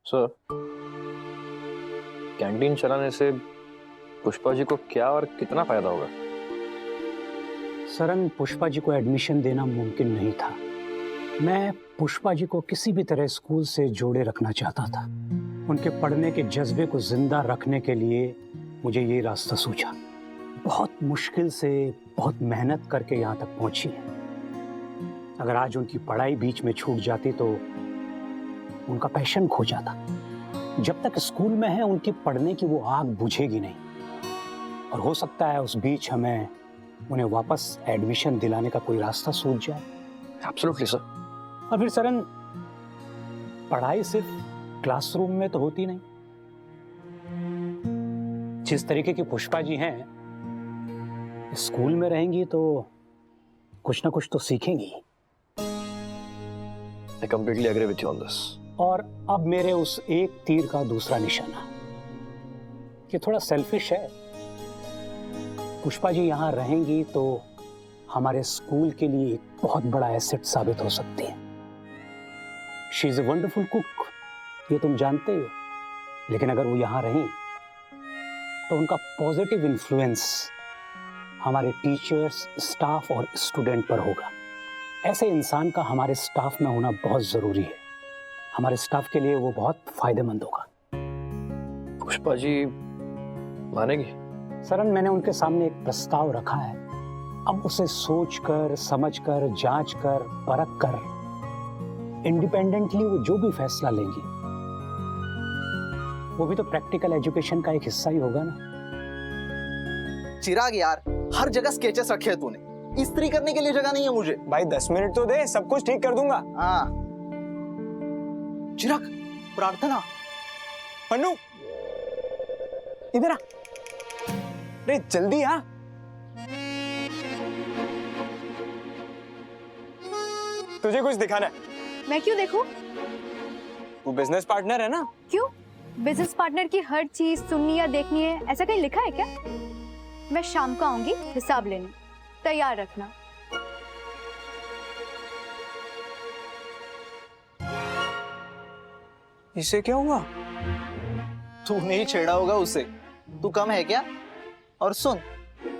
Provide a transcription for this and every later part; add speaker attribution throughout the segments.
Speaker 1: Sir, canteen चलाने से पुष्पा जी को क्या और कितना फायदा होगा?
Speaker 2: सरन, पुष्पा जी को एडमिशन देना मुमकिन नहीं था। मैं पुष्पा जी को किसी भी तरह स्कूल से जोड़े रखना चाहता था। उनके पढ़ने के जज्बे को जिंदा रखने के लिए मुझे ये रास्ता सूझा। बहुत मुश्किल से, बहुत मेहनत करके यहाँ तक पहुंची है। अगर आज उनकी पढ़ाई बीच में छूट जाती तो उनका पैशन खो जाता। जब तक स्कूल में है उनकी पढ़ने की वो आग बुझेगी नहीं, और हो सकता है उस बीच हमें उन्हें वापस एडमिशन दिलाने का कोई रास्ता सूझ जाए।
Speaker 1: Absolutely sir.
Speaker 2: और फिर सरन, पढ़ाई सिर्फ क्लासरूम में तो होती नहीं। जिस तरीके की पुष्पा जी हैं, स्कूल में रहेंगी तो कुछ ना कुछ तो सीखेंगी।
Speaker 1: I completely agree with you on this.
Speaker 2: और अब मेरे उस एक तीर का दूसरा निशाना, कि थोड़ा सेल्फिश है। पुष्पा जी यहाँ रहेंगी तो हमारे स्कूल के लिए एक बहुत बड़ा एसेट साबित हो सकती है। She is a wonderful cook, ये तुम जानते हो। लेकिन अगर वो यहाँ रहें तो उनका पॉजिटिव इन्फ्लुएंस हमारे टीचर्स, स्टाफ और स्टूडेंट पर होगा। ऐसे इंसान का हमारे स्टाफ में होना बहुत जरूरी है। हमारे स्टाफ के लिए वो बहुत फायदेमंद होगा।
Speaker 1: पुष्पा जी मानेगी?
Speaker 2: सरन, मैंने उनके सामने एक प्रस्ताव रखा है। अब उसे सोचकर, समझकर, जांचकर, परखकर इंडिपेंडेंटली वो जो भी फैसला लेंगी, वो भी तो प्रैक्टिकल एजुकेशन का एक हिस्सा ही होगा ना।
Speaker 3: चिराग यार, हर जगह स्केचेस रखे हैं तूने। इस्त्री करने के लिए जगह नहीं है मुझे।
Speaker 4: भाई 10 मिनट तो दे, सब कुछ ठीक कर दूंगा।
Speaker 3: हाँ चिराग, प्रार्थना।
Speaker 4: पन्नू इधर आ, अरे जल्दी आ। तुझे कुछ दिखाना है?
Speaker 5: मैं क्यों देखूं?
Speaker 4: तू बिजनेस पार्टनर है ना।
Speaker 5: क्यों? बिजनेस पार्टनर की हर चीज सुननी या देखनी है, ऐसा कहीं लिखा है क्या? मैं शाम को आऊंगी हिसाब लेने, तैयार रखना।
Speaker 4: इसे क्या हुआ?
Speaker 3: तू नहीं छेड़ा होगा उसे, तू कम है क्या? और सुन,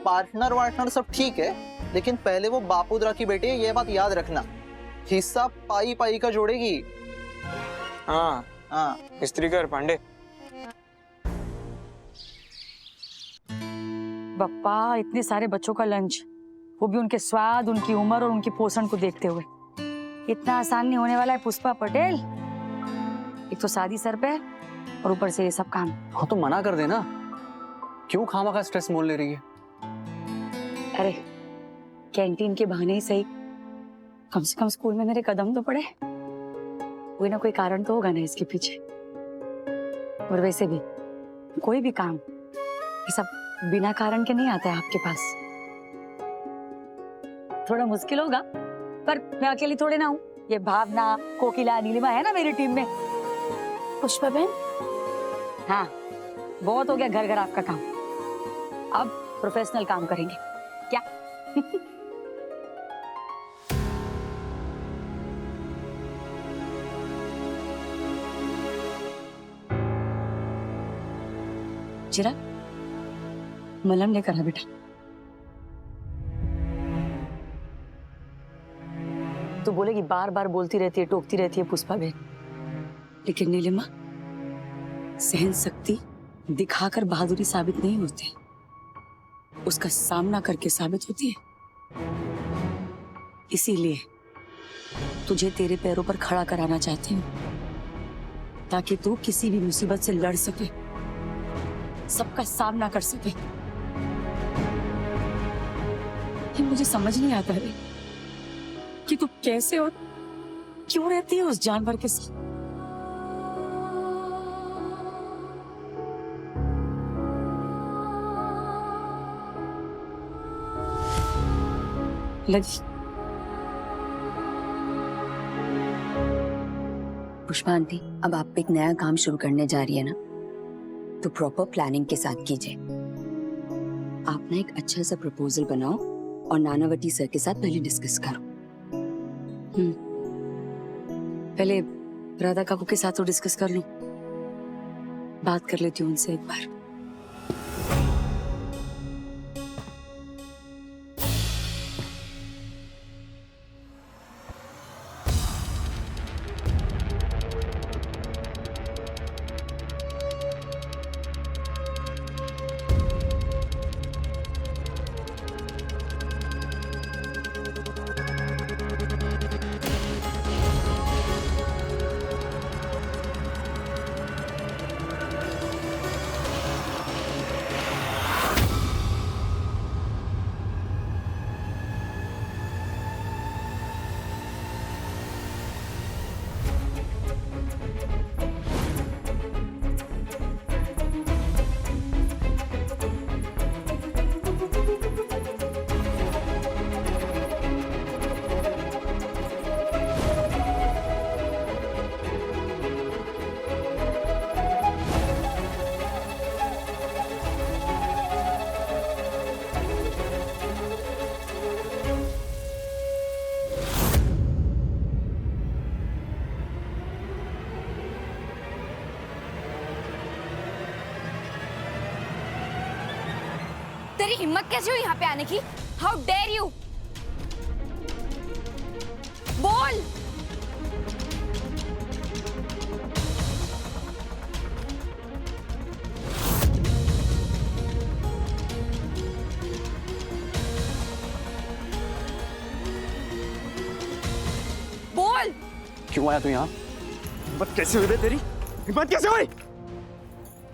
Speaker 3: पार्टनर वार्टनर सब ठीक है, लेकिन पहले वो बापूदरा की बेटी है, ये बात याद रखना। हिस्सा पाई पाई का जोड़ेगी।
Speaker 4: हाँ
Speaker 3: हाँ,
Speaker 4: इस्त्री कर पांडे।
Speaker 6: बप्पा, इतने सारे बच्चों का लंच, वो भी उनके स्वाद, उनकी उम्र और उनकी पोषण को देखते हुए। इतना आसान नहीं होने वाला है पुष्पा पटेल। एक तो शादी सर पे और ऊपर से ये सब काम।
Speaker 7: हाँ तो मना कर देना, क्यों खामा का स्ट्रेस मोल ले रही है?
Speaker 6: अरे कैंटीन के बहाने ही सही, कम से कम स्कूल में मेरे कदम तो पड़े। कोई ना कोई कारण तो होगा ना इसके पीछे। और वैसे भी कोई भी काम ये सब बिना कारण के नहीं आता है आपके पास। थोड़ा मुश्किल होगा, पर मैं अकेली थोड़े ना हूँ। ये भावना, कोकिला, नीलिमा है ना मेरी टीम में।
Speaker 5: पुष्पा बहन,
Speaker 6: हाँ, बहुत हो गया घर घर आपका काम। अब प्रोफेशनल काम करेंगे क्या? चिराग, मलहम लेकर आ बेटा। तो बोलेगी बार बार बोलती रहती है, टोकती रहती है पुष्पा बहन, लेकिन नीलिमा सहन शक्ति दिखाकर बहादुरी साबित नहीं होती, उसका सामना करके साबित होती है। इसीलिए तुझे तेरे पैरों पर खड़ा कराना चाहती हूँ, ताकि तू किसी भी मुसीबत से लड़ सके, सबका सामना कर सके। ये मुझे समझ नहीं आता है कि तू कैसे और क्यों रहती है उस जानवर के साथ। लगी
Speaker 8: पुष्पा आंटी, अब आप एक नया काम शुरू करने जा रही है ना, तो प्रॉपर प्लानिंग के साथ कीजिए। आप ना एक अच्छा सा प्रपोजल बनाओ और नानावती सर के साथ पहले डिस्कस करो।
Speaker 6: पहले राधा काकू के साथ तो डिस्कस कर लूं, बात कर लेती हूँ उनसे एक बार।
Speaker 9: तेरी हिम्मत कैसे हुई यहाँ पे आने की? How dare you! बोल! बोल!
Speaker 7: क्यों आया तू यहाँ?
Speaker 4: हिम्मत कैसे हुई बे तेरी? हिम्मत कैसे हुई?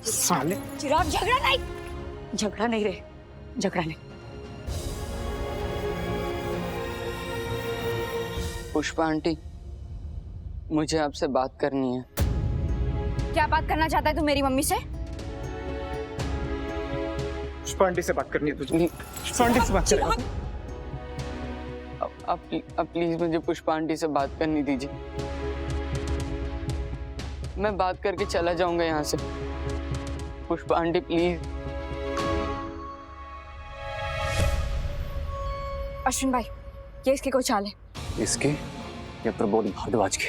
Speaker 6: साले
Speaker 9: चिराग, झगड़ा नहीं।
Speaker 6: झगड़ा नहीं रे, झगड़ा नहीं।
Speaker 10: पुष्पा आंटी, मुझे आपसे बात करनी है।
Speaker 9: क्या बात करना चाहता है तू मेरी मम्मी से?
Speaker 4: पुष्पा आंटी से बात करनी है तुझे। पुष्पा आंटी से बात करेगा।
Speaker 10: आप प्लीज मुझे पुष्पा आंटी से बात करनी दीजिए। मैं बात करके चला जाऊंगा यहाँ से। Pushpa aunty please.
Speaker 9: अश्विन भाई, ये इसकी कोई चाल है?
Speaker 7: इसके या प्रबोध भारद्वाज के?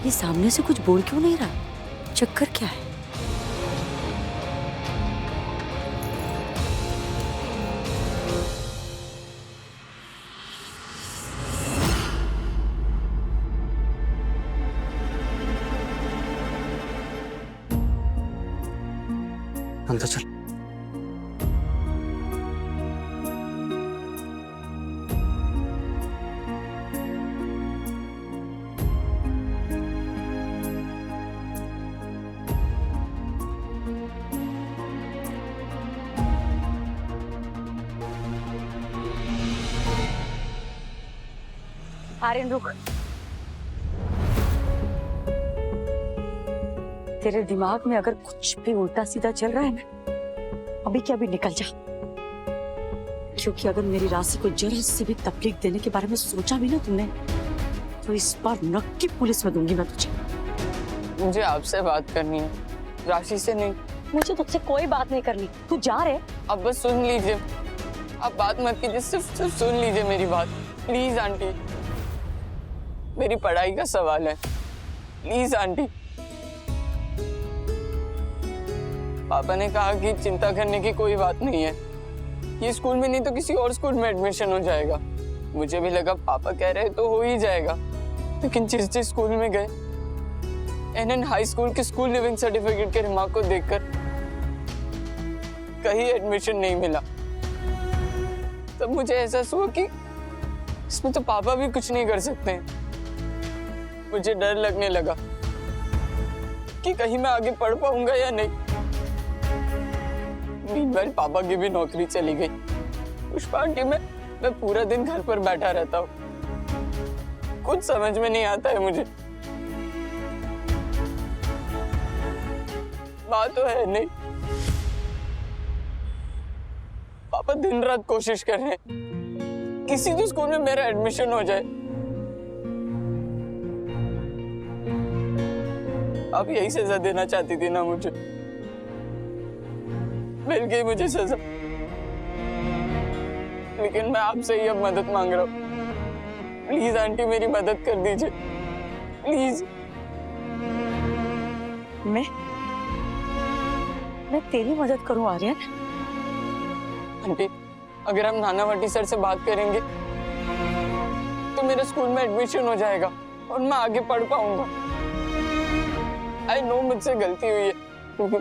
Speaker 6: ये सामने से कुछ बोल क्यों नहीं रहा? चक्कर क्या है?
Speaker 7: अंदर चल।
Speaker 6: आर्यन रुक। तेरे दिमाग में अगर कुछ भी उल्टा सीधा चल रहा है ना, अभी के अभी निकल जा। क्योंकि अगर मेरी राशि को जरा से भी तकलीफ देने के बारे में सोचा भी ना तुमने, तो इस बार नक्की पुलिस में दूंगी मैं तुझे।
Speaker 10: मुझे आपसे बात करनी है, राशि से नहीं।
Speaker 6: मुझे तुझसे कोई बात नहीं करनी, तू जा रहे।
Speaker 10: अब बस सुन लीजिए, आप बात मत कीजिए, सिर्फ सुन लीजिए मेरी बात प्लीज आंटी। मेरी पढ़ाई का सवाल है, प्लीज आंटी। पापा ने कहा कि चिंता करने की कोई बात नहीं है, ये स्कूल में नहीं तो किसी और स्कूल में एडमिशन हो जाएगा। मुझे भी लगा पापा कह रहे तो हो ही जाएगा, लेकिन जिस स्कूल में गए, एनएन हाई स्कूल के स्कूल लिविंग सर्टिफिकेट के रिमार्क को देखकर कहीं एडमिशन नहीं मिला। तब मुझे एहसास हुआ कि इसमें तो पापा भी कुछ नहीं कर सकते। मुझे डर लगने लगा कि कहीं मैं आगे पढ़ पाऊंगा या नहीं। मीनवाइल पापा की भी नौकरी चली गई। पुष्पा आंटी, मैं पूरा दिन घर पर बैठा रहता हूँ, कुछ समझ में नहीं आता है मुझे। बात तो है नहीं, पापा दिन रात कोशिश कर रहे हैं किसी तो स्कूल में मेरा एडमिशन हो जाए। आप यही सजा देना चाहती थी ना मुझे, मिल गई मुझे सजा। लेकिन मैं आपसे ही अब मदद मांग रहा हूँ, प्लीज आंटी मेरी मदद कर दीजिए प्लीज।
Speaker 6: मैं तेरी मदद करूं आर्यन?
Speaker 10: आंटी अगर हम नानावटी सर से बात करेंगे तो मेरे स्कूल में एडमिशन हो जाएगा और मैं आगे पढ़ पाऊंगा। आई नो मुझसे गलती हुई है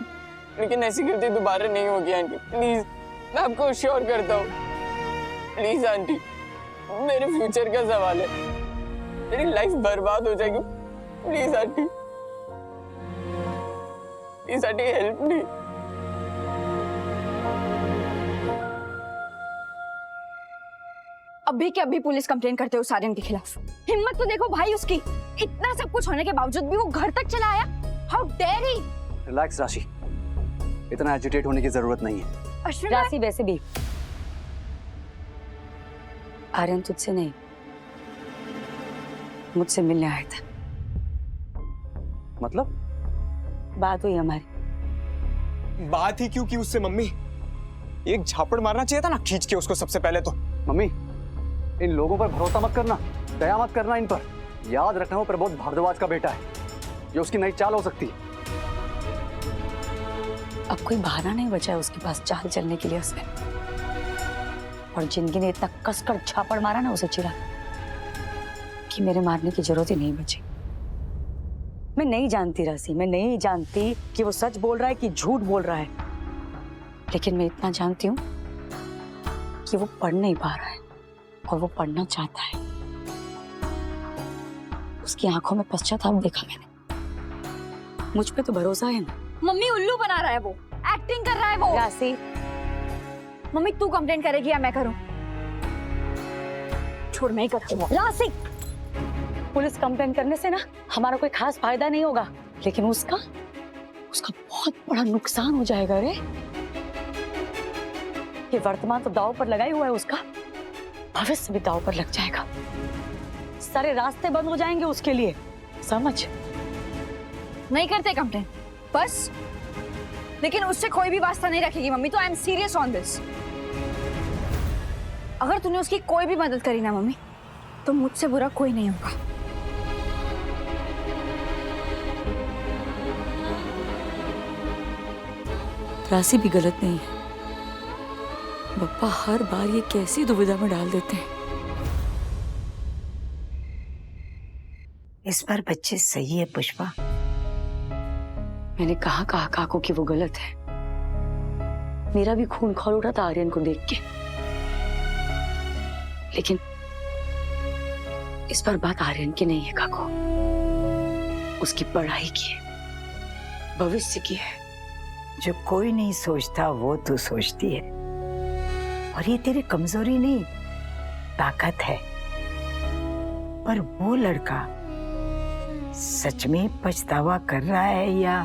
Speaker 10: लेकिन ऐसी गलती दोबारा नहीं होगी आंटी प्लीज। मैं आपको श्योर करता हूँ प्लीज आंटी। मेरे फ्यूचर का सवाल है, मेरी लाइफ बर्बाद हो जाएगी। Please aunty, please aunty help me.
Speaker 9: अभी के अभी पुलिस कंप्लेन करते हो सारिन के खिलाफ। हिम्मत तो देखो भाई उसकी, इतना सब कुछ होने के बावजूद भी वो घर तक चला आया। How dare he.
Speaker 7: रिलैक्स राशि, इतना एजिटेट होने की जरूरत नहीं है।
Speaker 9: अश्विन
Speaker 6: राशि वैसे भी आर्यन तुझसे नहीं मुझसे मिलने आया था।
Speaker 7: मतलब?
Speaker 6: बात हुई हमारी।
Speaker 4: बात ही क्यों की उससे मम्मी? एक झापड़ मारना चाहिए था ना खींच के उसको सबसे पहले तो।
Speaker 7: मम्मी, इन लोगों पर भरोसा मत करना, दया मत करना इन पर। याद रखना वो प्रबोध भारद्वाज का बेटा है, ये उसकी नई चाल हो सकती है।
Speaker 6: अब कोई बहाना नहीं बचा है उसके पास चाल चलने के लिए उसने। और जिंदगी ने इतना कसकर झापड़ मारा ना उसे चिढ़ा कि मेरे मारने की जरूरत ही नहीं बची। मैं नहीं जानती राशि, मैं नहीं जानती कि वो सच बोल रहा है कि झूठ बोल रहा है, लेकिन मैं इतना जानती हूँ कि वो पढ़ नहीं पा रहा है और वो पढ़ना चाहता है। उसकी आंखों में पश्चाताप देखा मैंने। मुझ पे तो भरोसा है ना।
Speaker 9: मम्मी उल्लू बना रहा है वो, एक्टिंग कर रहा है वो।
Speaker 6: राशि,
Speaker 9: मम्मी तू कंप्लेंट करेगी या मैं करूं? छोड़, मैं ही करती हूँ।
Speaker 6: राशि, पुलिस कंप्लेन करने से ना हमारा कोई खास फायदा नहीं होगा, लेकिन उसका बहुत बड़ा नुकसान हो जाएगा रे। ये वर्तमान तो दांव पर लगा ही हुआ है, उसका भविष्य भी दांव पर लग जाएगा। सारे रास्ते बंद हो जाएंगे उसके लिए, समझ?
Speaker 9: नहीं करते कंप्लेन बस, लेकिन उससे कोई भी वास्ता नहीं रखेगी मम्मी। तो I am serious on this. अगर तूने उसकी कोई भी मदद करी ना मम्मी, तो मुझसे बुरा कोई नहीं होगा।
Speaker 6: राशि भी गलत नहीं है। पप्पा हर बार ये कैसी दुविधा में डाल देते हैं।
Speaker 11: इस बार बच्चे सही है पुष्पा।
Speaker 6: मैंने कहा काकू कि वो गलत है। मेरा भी खून खौल उठा था आर्यन को देख के, लेकिन इस बार बात आर्यन की नहीं है काकू, उसकी पढ़ाई की है, भविष्य की है।
Speaker 11: जो कोई नहीं सोचता वो तू सोचती है, और ये तेरी कमजोरी नहीं ताकत है। पर वो लड़का सच में पछतावा कर रहा है या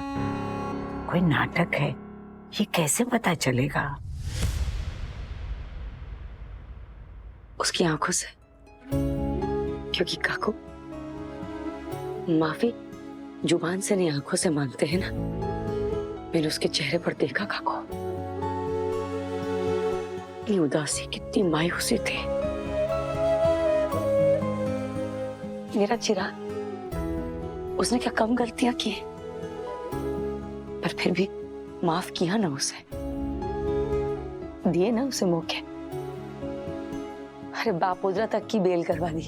Speaker 11: कोई नाटक है, ये कैसे पता चलेगा?
Speaker 6: उसकी आंखों से, क्योंकि काकू माफी जुबान से नहीं आंखों से मांगते हैं ना। मैंने उसके चेहरे पर देखा काकू, कितनी उदासी, कितनी मायूसी थी। मेरा चिराग, उसने क्या कम गलतियां की, पर फिर भी माफ किया ना उसे, दिए ना उसे मौके। अरे बापोदरा तक की बेल करवा दी,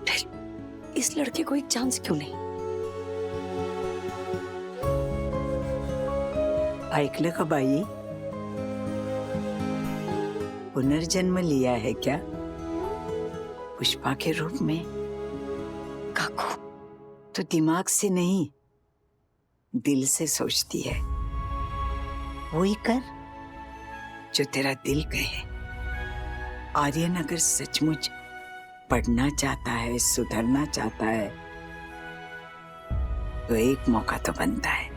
Speaker 6: फिर इस लड़के को एक चांस क्यों नहीं?
Speaker 11: ऐकलं का बाई? पुनर्जन्म लिया है क्या पुष्पा के रूप में?
Speaker 6: काकू,
Speaker 11: तो दिमाग से नहीं दिल से सोचती है। वही कर जो तेरा दिल कहे। आर्यन अगर सचमुच पढ़ना चाहता है, सुधरना चाहता है, तो एक मौका तो बनता है।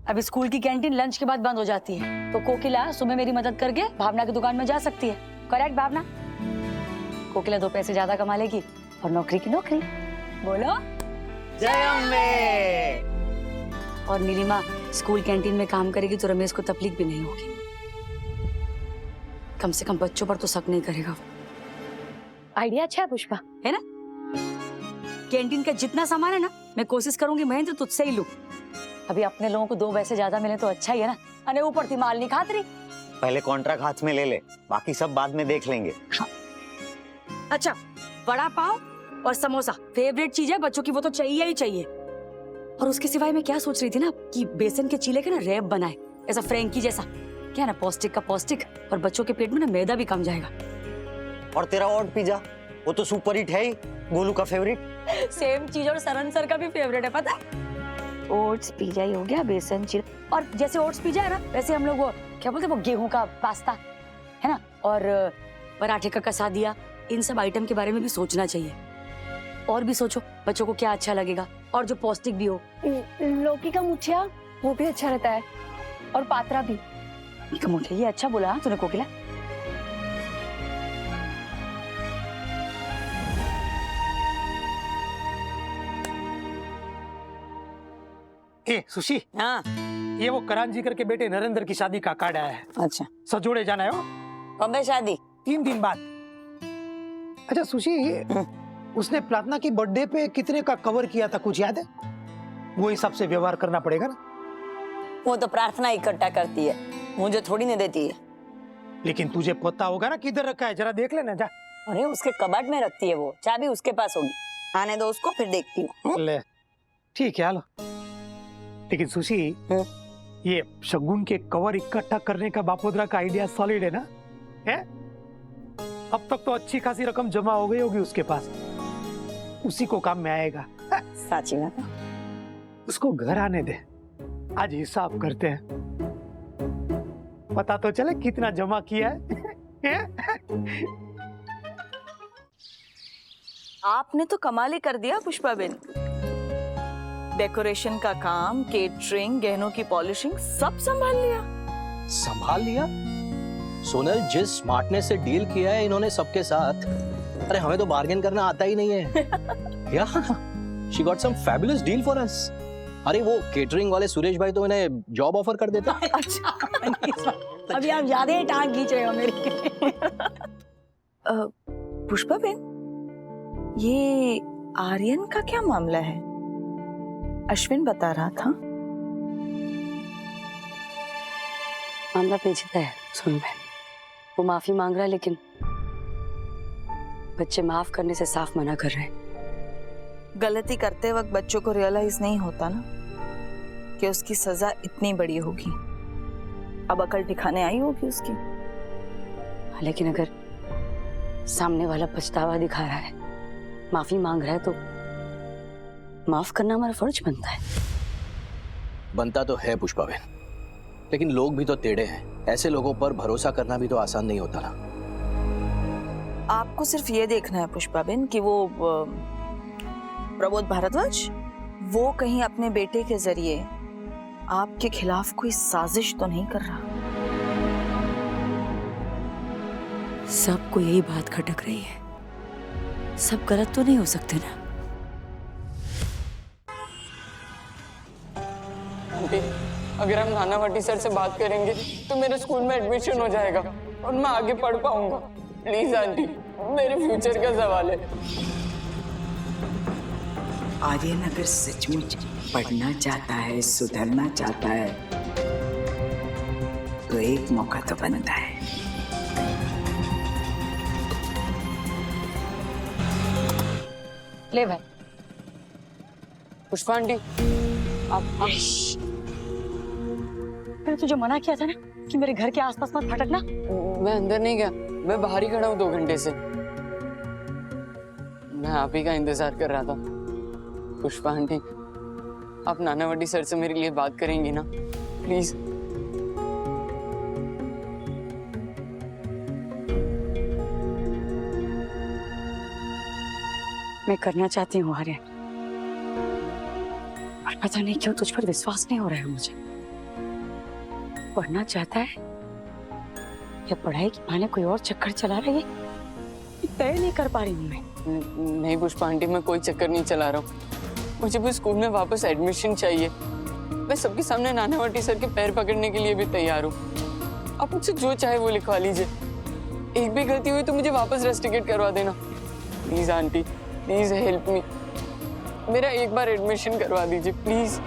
Speaker 6: अब स्कूल की कैंटीन लंच के बाद बंद हो जाती है, तो कोकिला सुबह मेरी मदद करके भावना की दुकान में जा सकती है। करेक्ट भावना? कोकिला 2 पैसे ज्यादा कमा लेगी और नौकरी की नौकरी। बोलो
Speaker 11: जय अम्बे।
Speaker 6: और नीलिमा स्कूल कैंटीन में काम करेगी तो रमेश को तकलीफ भी नहीं होगी। कम से कम बच्चों पर तो शक नहीं करेगा वो।
Speaker 9: आइडिया अच्छा है पुष्पा।
Speaker 6: है ना? कैंटीन का जितना सामान है ना, मैं कोशिश करूंगी महेंद्र तुझसे ही लूं। अभी अपने लोगों को 2 पैसे ज्यादा मिले तो अच्छा ही है ना। अरे ऊपर थी माल नहीं खात रही।
Speaker 12: पहले कॉन्ट्रैक्ट हाथ में ले ले, बाकी सब बाद में देख लेंगे।
Speaker 6: हाँ। अच्छा, वड़ा पाव और समोसा फेवरेट चीज है बच्चों की, वो तो चाहिए ही चाहिए। और उसके सिवाय मैं क्या सोच रही थी ना कि बेसन के चीले के ना रैप बनाए, ऐसा फ्रेंकी जैसा। क्या ना, पौष्टिक का पौष्टिक, और बच्चों के पेट में ना मैदा भी कम जाएगा।
Speaker 12: और तेरा ओट पिज्जा, वो तो सुपर हिट है ही, गोलू का फेवरेट।
Speaker 6: सेम चीज और सरन सर का भी फेवरेट है, पता है? ओट्स पिज्जा ही हो गया, बेसन चीला। और जैसे ओट्स पिज्जा है ना, वैसे हम लोग वो क्या बोलते हैं, वो गेहूं का पास्ता है ना, और पराठे का कसादिया, इन सब आइटम के बारे में भी सोचना चाहिए। और भी सोचो बच्चों को क्या अच्छा लगेगा और जो पौष्टिक भी हो।
Speaker 9: लौकी का मुठिया, वो भी अच्छा रहता है, और पात्रा भी।
Speaker 6: मुठिया, ये अच्छा बोला तूने कोकिला।
Speaker 2: ए सुशी,
Speaker 6: हाँ
Speaker 2: ये वो करांजी करके बेटे नरेंद्र की शादी का कार्ड आया है।
Speaker 6: अच्छा,
Speaker 2: सजोड़े जाना है हो।
Speaker 6: कब है शादी?
Speaker 2: 3 दिन बाद। अच्छा सुशी, उसने प्रार्थना की बर्थडे पे कितने का कवर किया था, कुछ याद है? वो हिसाब से व्यवहार करना पड़ेगा ना।
Speaker 6: वो तो प्रार्थना इकट्ठा करती है, मुझे थोड़ी नहीं देती है।
Speaker 2: लेकिन तुझे पता होगा ना किधर रखा है, जरा देख लेना जा।
Speaker 6: अरे उसके कबाड़ में रखती है वो, चाबी उसके पास होगी। आने दो उसको, फिर देखती हूँ।
Speaker 2: ले ठीक है, हालो। लेकिन सुशी, ये शगुन के कवर इकट्ठा करने का बापोद्रा का आइडिया सॉलिड है ना? है? अब तक तो अच्छी खासी रकम जमा हो गई होगी उसके पास, उसी को काम में आएगा।
Speaker 6: साची बात है।
Speaker 2: उसको घर आने दे, आज हिसाब करते हैं, पता तो चले कितना जमा किया है।
Speaker 13: आपने तो कमाल ही कर दिया पुष्पा बेन। डेकोरेशन का काम, केटरिंग, गहनों की पॉलिशिंग सब संभाल लिया।
Speaker 1: संभाल लिया? सोनल, जिस स्मार्टनेस से डील किया है इन्होंने सबके साथ, अरे हमें तो बार्गेन करना आता ही नहीं है। या she got some fabulous deal for us. अरे वो केटरिंग वाले सुरेश भाई तो इन्हें जॉब ऑफर कर देते।
Speaker 6: अच्छा, अभी आप ज्यादा ही टांग खींच रहे हो मेरी।
Speaker 13: पुष्पा बेन, ये आर्यन का क्या मामला है? अश्विन बता रहा था।
Speaker 6: मामला पेचीदा है सुन बहन, वो माफी मांग रहा है, लेकिन बच्चे माफ करने से साफ मना कर रहे हैं।
Speaker 13: गलती करते वक्त बच्चों को रियलाइज नहीं होता ना कि उसकी सजा इतनी बड़ी होगी। अब अकल ठिकाने आई होगी उसकी।
Speaker 6: लेकिन अगर सामने वाला पछतावा दिखा रहा है, माफी मांग रहा है, तो माफ करना हमारा फर्ज बनता है।
Speaker 1: बनता तो है पुष्पा बहन, लेकिन लोग भी तो टेढ़े हैं। ऐसे लोगों पर भरोसा करना भी तो आसान नहीं होता ना।
Speaker 13: आपको सिर्फ ये देखना है पुष्पा बेन कि वो प्रबोध भारद्वाज, वो कहीं अपने बेटे के जरिए आपके खिलाफ कोई साजिश तो नहीं कर रहा।
Speaker 6: सबको यही बात खटक रही है, सब गलत तो नहीं हो सकते ना।
Speaker 10: अगर हम नानावटी सर से बात करेंगे तो मेरे स्कूल में एडमिशन हो जाएगा और मैं आगे पढ़ पाऊंगा। प्लीज आंटी, मेरे फ्यूचर का सवाल है।
Speaker 11: आर्यन अगर सचमुच पढ़ना चाहता है, सुधरना चाहता है, तो एक मौका तो बनता है।
Speaker 6: ले भाई।
Speaker 10: पुष्पा आंटी, आप
Speaker 6: मैंने तुझे मना किया था ना कि मेरे घर के आसपास मत भटकना।
Speaker 10: मैं अंदर नहीं गया, मैं बाहर ही खड़ा हूँ 2 घंटे से। मैं आप ही का इंतजार कर रहा था। पुष्पा आंटी, आप नानावटी सर से मेरे लिए बात करेंगी ना प्लीज?
Speaker 6: मैं करना चाहती हूँ आर्यन, और पता नहीं क्यों तुझ पर विश्वास नहीं हो रहा है मुझे। पढ़ना चाहता है या पढ़ाई के बहाने कोई और चक्कर चला रही है, तय नहीं कर पा रही हूँ मैं।
Speaker 10: नहीं पुष्पा आंटी, मैं कोई चक्कर नहीं चला रहा हूँ। मुझे भी स्कूल में वापस एडमिशन चाहिए। मैं सबके सामने नानावटी सर के पैर पकड़ने के लिए भी तैयार हूँ। आप मुझसे जो चाहे वो लिखवा लीजिए। एक भी गलती हुई तो मुझे वापस रेस्टिकेट करवा देना। Please aunty, please help me. मेरा एक बार एडमिशन करवा दीजिए प्लीज।